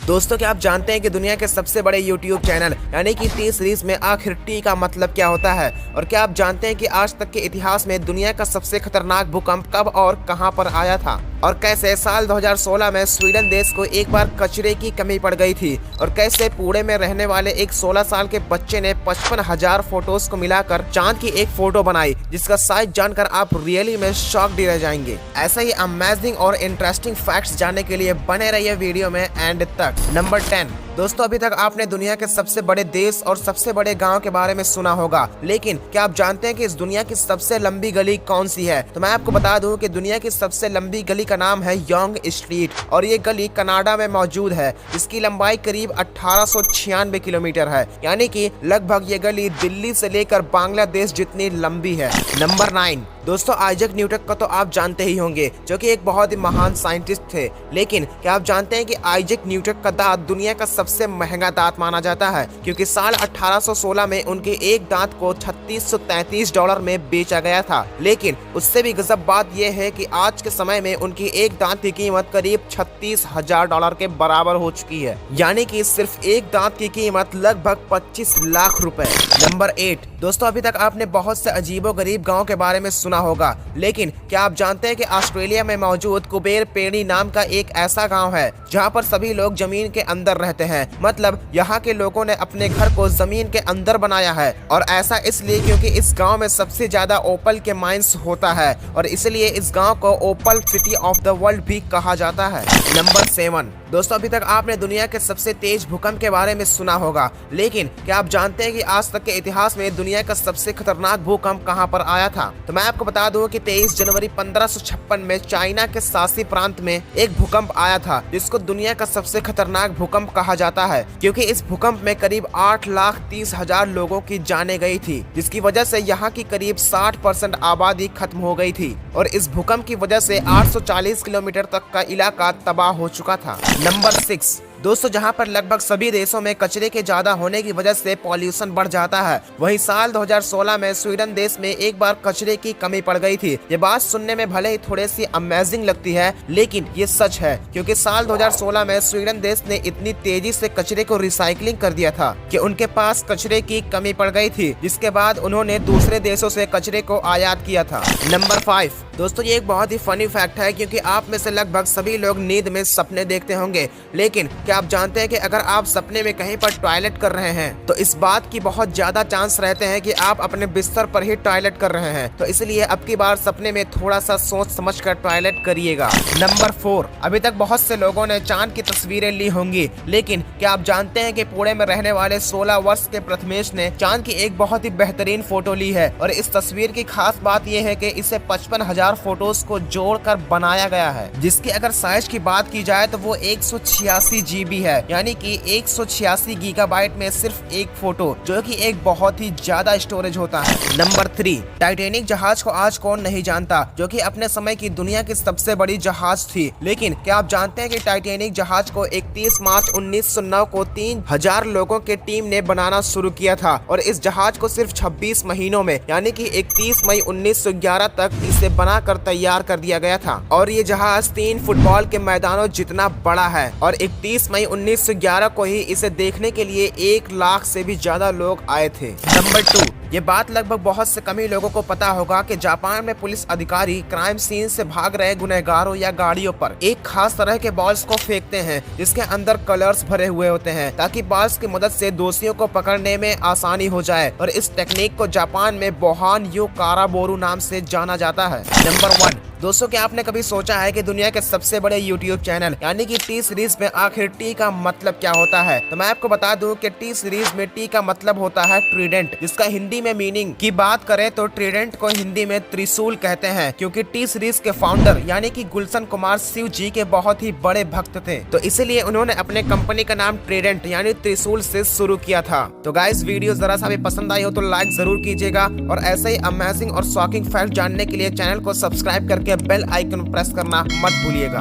दोस्तों, क्या आप जानते हैं कि दुनिया के सबसे बड़े यूट्यूब चैनल यानी कि टी सीरीज में आखिर टी का मतलब क्या होता है? और क्या आप जानते हैं कि आज तक के इतिहास में दुनिया का सबसे खतरनाक भूकंप कब और कहां पर आया था? और कैसे साल 2016 में स्वीडन देश को एक बार कचरे की कमी पड़ गई थी? और कैसे पुणे में रहने वाले एक 16 साल के बच्चे ने 55,000 फोटोज को मिलाकर चांद की एक फोटो बनाई, जिसका साइज जानकर आप रियली में शॉक्ड रह जाएंगे। ऐसा ही अमेजिंग और इंटरेस्टिंग फैक्ट्स जानने के लिए बने रहिए वीडियो में एंड तक। नंबर 10। दोस्तों, अभी तक आपने दुनिया के सबसे बड़े देश और सबसे बड़े गांव के बारे में सुना होगा, लेकिन क्या आप जानते हैं कि इस दुनिया की सबसे लंबी गली कौन सी है? तो मैं आपको बता दूं कि दुनिया की सबसे लंबी गली का नाम है योंग स्ट्रीट, और ये गली कनाडा में मौजूद है। इसकी लंबाई करीब 1896 किलोमीटर है, यानी कि लगभग ये गली दिल्ली से लेकर बांग्लादेश जितनी लंबी है। नंबर 9। दोस्तों, आइजैक न्यूटन को तो आप जानते ही होंगे, जो कि एक बहुत ही महान साइंटिस्ट थे। लेकिन क्या आप जानते हैं कि आइजैक न्यूटन का दांत दुनिया का सबसे महंगा दांत माना जाता है, क्योंकि साल 1816 में उनके एक दांत को $3633 में बेचा गया था। लेकिन उससे भी गजब बात यह है कि आज के समय में उनकी एक दांत की कीमत करीब $36,000 के बराबर हो चुकी है, यानी कि सिर्फ एक दांत की कीमत लगभग 25 लाख रुपए। नंबर 8। दोस्तों, अभी तक आपने बहुत से अजीबोगरीब गाँव के बारे में सुना होगा, लेकिन क्या आप जानते हैं कि ऑस्ट्रेलिया में मौजूद कुबेर पेड़ी नाम का एक ऐसा गांव है जहां पर सभी लोग जमीन के अंदर रहते हैं। मतलब यहाँ के लोगों ने अपने घर को जमीन के अंदर बनाया है, और ऐसा इसलिए क्योंकि इस गांव में सबसे ज्यादा ओपल के माइंस होता है, और इसलिए इस गांव को ओपल सिटी ऑफ द वर्ल्ड भी कहा जाता है। नंबर 7। दोस्तों, अभी तक आपने दुनिया के सबसे तेज भूकंप के बारे में सुना होगा, लेकिन क्या आप जानते हैं कि आज तक के इतिहास में दुनिया का सबसे खतरनाक भूकंप कहां पर आया था? तो मैं आपको बता दूं कि 23 जनवरी 1556 में चाइना के शासी प्रांत में एक भूकंप आया था, जिसको दुनिया का सबसे खतरनाक भूकंप कहा जाता है, क्योंकि इस भूकंप में करीब 8,30,000 लोगों की जानें गई थी, जिसकी वजह से यहाँ की करीब 60% आबादी खत्म हो गई थी, और इस भूकंप की वजह से 840 किलोमीटर तक का इलाका तबाह हो चुका था। नंबर 6। दोस्तों, जहां पर लगभग सभी देशों में कचरे के ज्यादा होने की वजह से पॉल्यूशन बढ़ जाता है, वहीं साल 2016 में स्वीडन देश में एक बार कचरे की कमी पड़ गई थी। ये बात सुनने में भले ही थोड़ी सी अमेजिंग लगती है, लेकिन ये सच है, क्योंकि साल 2016 में स्वीडन देश ने इतनी तेजी से कचरे को रिसाइकलिंग कर दिया था कि उनके पास कचरे की कमी पड़ गई थी, जिसके बाद उन्होंने दूसरे देशों से कचरे को आयात किया था। नंबर 5। दोस्तों, ये एक बहुत ही फनी फैक्ट है, क्योंकि आप में से लगभग सभी लोग नींद में सपने देखते होंगे, लेकिन क्या आप जानते हैं कि अगर आप सपने में कहीं पर टॉयलेट कर रहे हैं तो इस बात की बहुत ज्यादा चांस रहते हैं कि आप अपने बिस्तर पर ही टॉयलेट कर रहे हैं। तो इसलिए अब की बार सपने में थोड़ा सा सोच समझकर टॉयलेट करिएगा। नंबर 4। अभी तक बहुत से लोगों ने चांद की तस्वीरें ली होंगी, लेकिन क्या आप जानते हैं कि पुणे में रहने वाले 16 वर्ष के प्रथमेश ने चांद की एक बहुत ही बेहतरीन फोटो ली है, और इस तस्वीर की खास बात यह है कि इसे 55,000 फोटोज को जोड़कर बनाया गया है, जिसकी अगर साइज की बात की जाए तो वो 186 GB है, यानी कि 186 गीगाबाइट में सिर्फ एक फोटो, जो कि एक बहुत ही ज्यादा स्टोरेज होता है। नंबर 3। टाइटैनिक जहाज को आज कौन नहीं जानता, जो कि अपने समय की दुनिया की सबसे बड़ी जहाज थी। लेकिन क्या आप जानते हैं कि टाइटैनिक जहाज को 31 मार्च 1909 को 3000 लोगों के टीम ने बनाना शुरू किया था, और इस जहाज को सिर्फ 26 महीनों में यानी कि 31 मई 1911 तक इसे बनाकर तैयार कर दिया गया था। और ये जहाज 3 फुटबॉल के मैदानों जितना बड़ा है, और 31 मई 1911 को ही इसे देखने के लिए 1 लाख से भी ज्यादा लोग आए थे। नंबर 2। ये बात लगभग बहुत से कम ही लोगों को पता होगा कि जापान में पुलिस अधिकारी क्राइम सीन से भाग रहे गुनहगारों या गाड़ियों पर एक खास तरह के बॉल्स को फेंकते हैं, जिसके अंदर कलर्स भरे हुए होते हैं, ताकि बॉल्स की मदद से दोषियों को पकड़ने में आसानी हो जाए। और इस टेक्निक को जापान में बोहान यू काराबोरू नाम से जाना जाता है। नंबर 1। दोस्तों, क्या आपने कभी सोचा है कि दुनिया के सबसे बड़े यूट्यूब चैनल यानी कि टी सीरीज में आखिर टी का मतलब क्या होता है? तो मैं आपको बता दूं कि टी सीरीज में टी का मतलब होता है ट्रीडेंट, जिसका हिंदी में मीनिंग की बात करें तो ट्रीडेंट को हिंदी में त्रिशूल कहते हैं, क्योंकि टी सीरीज के फाउंडर यानी कि गुलशन कुमार शिव जी के बहुत ही बड़े भक्त थे, तो इसलिए उन्होंने अपने कंपनी का नाम ट्रीडेंट यानी त्रिशूल से शुरू किया था। तो गाइस, वीडियो जरा सा भी पसंद आई हो तो लाइक जरूर कीजिएगा, और ऐसे ही अमेजिंग और शॉकिंग फैक्ट जानने के लिए चैनल को सब्सक्राइब करके बेल आइकन प्रेस करना मत भूलिएगा।